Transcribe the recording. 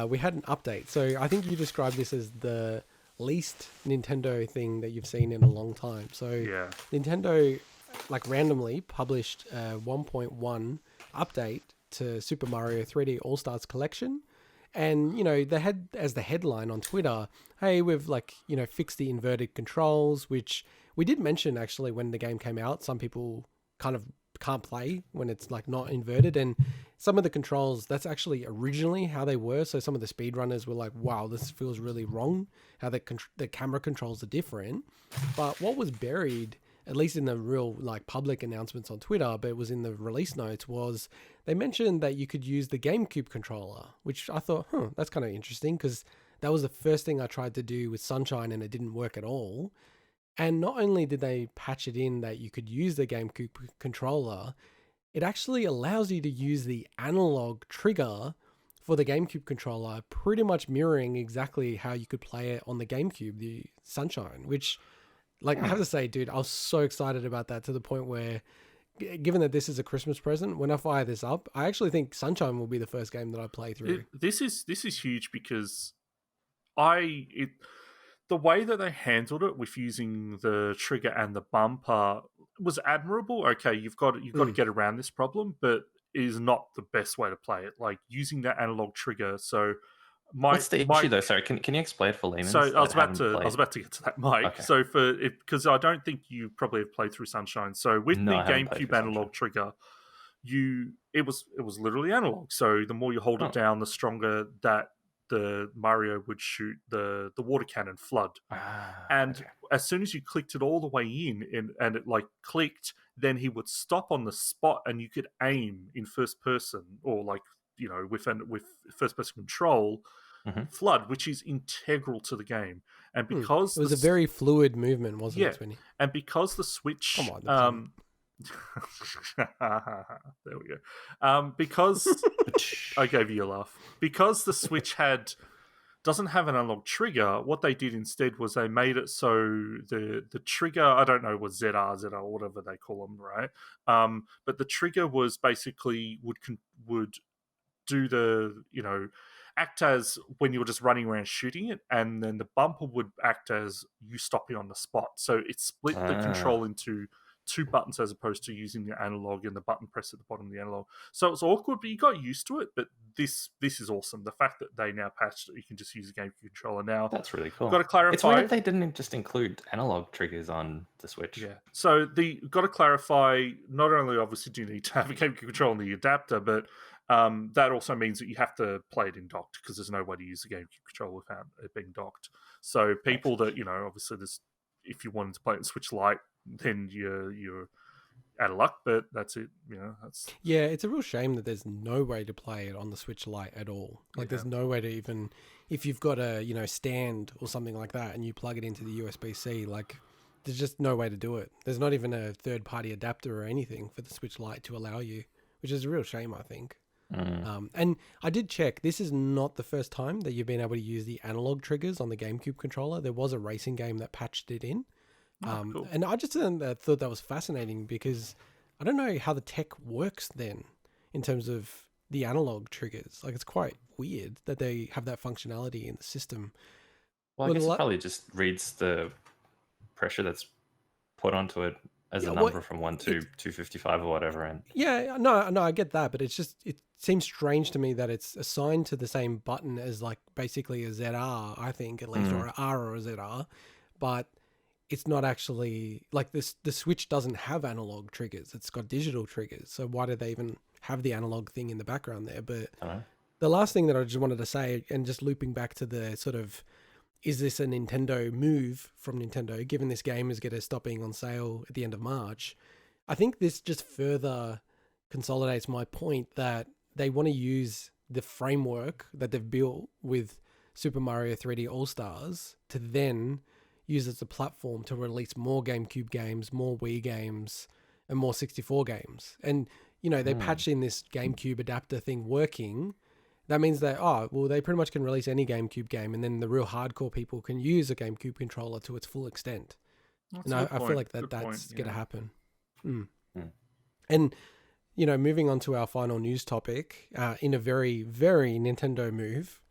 we had an update. So I think you described this as the least Nintendo thing that you've seen in a long time. So Yeah. Nintendo, like, randomly published a 1.1 update to Super Mario 3D All-Stars Collection. And, you know, they had as the headline on Twitter, hey, we've, like, you know, fixed the inverted controls, which we did mention actually when the game came out. Some people kind of can't play when it's like not inverted, and some of the controls, that's actually originally how they were. So some of the speedrunners were like, wow, this feels really wrong, how the camera controls are different. But what was buried, at least in the real like public announcements on Twitter, but it was in the release notes, was they mentioned that you could use the GameCube controller, which I thought, that's kind of interesting, because that was the first thing I tried to do with Sunshine and it didn't work at all. And not only did they patch it in that you could use the GameCube controller, it actually allows you to use the analog trigger for the GameCube controller, pretty much mirroring exactly how you could play it on the GameCube, the Sunshine, which, like, I have to say, dude, I was so excited about that to the point where, given that this is a Christmas present, when I fire this up, I actually think Sunshine will be the first game that I play through. This is huge because the way that they handled it with using the trigger and the bumper was admirable. Okay, you've got to get around this problem, but it is not the best way to play it. Like using that analog trigger. So what's the issue though? Sorry, can you explain it for laymen? So I was about to get to that, Mike. Okay. So because I don't think you probably have played through Sunshine. So with the GameCube analog trigger, it was literally analog. So the more you hold it down, the stronger that the Mario would shoot the water cannon FLUDD. As soon as you clicked it all the way in and it like clicked, then he would stop on the spot and you could aim in first person or like, you know, with first person control FLUDD, which is integral to the game. And because it was a very fluid movement, wasn't it, Twinny? And because the Switch there we go. Because I gave you a laugh. Because the Switch doesn't have an analog trigger, what they did instead was they made it so the trigger, I don't know, was ZR, whatever they call them, right? But the trigger was basically would do the, you know, act as when you were just running around shooting it, and then the bumper would act as you stopping on the spot. So it split the control into two buttons as opposed to using the analog and the button press at the bottom of the analog. So it's awkward, but you got used to it. But this is awesome. The fact that they now patched it, you can just use a GameCube controller now. That's really cool. Got to clarify. It's weird they didn't just include analog triggers on the Switch. Yeah. So got to clarify. Not only obviously do you need to have a GameCube controller and the adapter, but that also means that you have to play it in docked because there's no way to use the GameCube controller without it being docked. So people that, you know, obviously if you wanted to play it in Switch Lite, then you're out of luck, but that's it. You know, it's a real shame that there's no way to play it on the Switch Lite at all. Like, there's no way to even, if you've got a, you know, stand or something like that, and you plug it into the USB-C, like, there's just no way to do it. There's not even a third-party adapter or anything for the Switch Lite to allow you, which is a real shame, I think. And I did check, this is not the first time that you've been able to use the analog triggers on the GameCube controller. There was a racing game that patched it in. Cool. And I just thought that was fascinating because I don't know how the tech works then in terms of the analog triggers. Like, it's quite weird that they have that functionality in the system. Well, I guess it probably just reads the pressure that's put onto it as a number from 1 to 255 or whatever. And no, I get that, but it's just, it seems strange to me that it's assigned to the same button as, like, basically a ZR, I think, at least, or an R or a ZR, but it's not actually, like, the Switch doesn't have analog triggers. It's got digital triggers. So why did they even have the analog thing in the background there? But the last thing that I just wanted to say, and just looping back to the sort of, is this a Nintendo move from Nintendo, given this game is going to stop being on sale at the end of March? I think this just further consolidates my point that they want to use the framework that they've built with Super Mario 3D All-Stars to then use as a platform to release more GameCube games, more Wii games, and more 64 games. And, you know, they patch in this GameCube adapter thing working. That means that, they pretty much can release any GameCube game, and then the real hardcore people can use a GameCube controller to its full extent. That's and I feel like that's going to happen. And, you know, moving on to our final news topic, in a very, very Nintendo move,